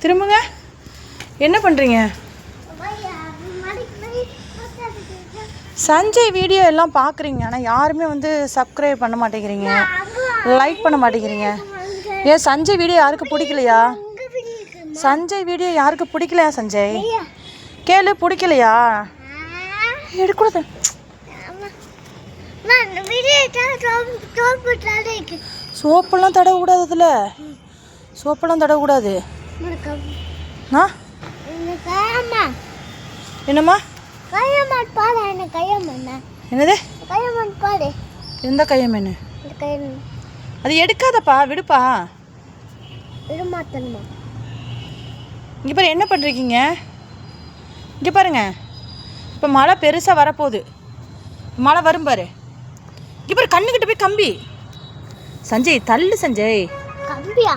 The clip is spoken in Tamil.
திரும்புங்க. என்ன பண்ணுறீங்க? சஞ்சய் வீடியோ எல்லாம் பார்க்குறீங்க, ஆனால் யாருமே வந்து சப்ஸ்கிரைப் பண்ண மாட்டேங்கிறீங்க, லைக் பண்ண மாட்டேங்கிறீங்க. ஏன் சஞ்சய் வீடியோ யாருக்கு பிடிக்கலையா? சஞ்சய் வீடியோ யாருக்கு பிடிக்கலையா? சஞ்சய் கேளு, பிடிக்கலையா? எடுக்கூடாது. சோப்பெல்லாம் தடவக்கூடாது, அதில் சோப்பெல்லாம் தடவக்கூடாது. ஆ என்னம்மா? என்னது? எந்த கையமேனு? அது எடுக்காதப்பா, விடுப்பா. இங்கே பாரு, என்ன பண்ணுறீங்க? இங்கே பாருங்க, இப்போ மழை பெருசாக வரப்போகுது. மழை வரும் பாரு. இங்கே பாரு, கண்ணுக்கிட்ட போய் கம்பி. சஞ்சய் தள்ளு. சஞ்சய் கம்பியா?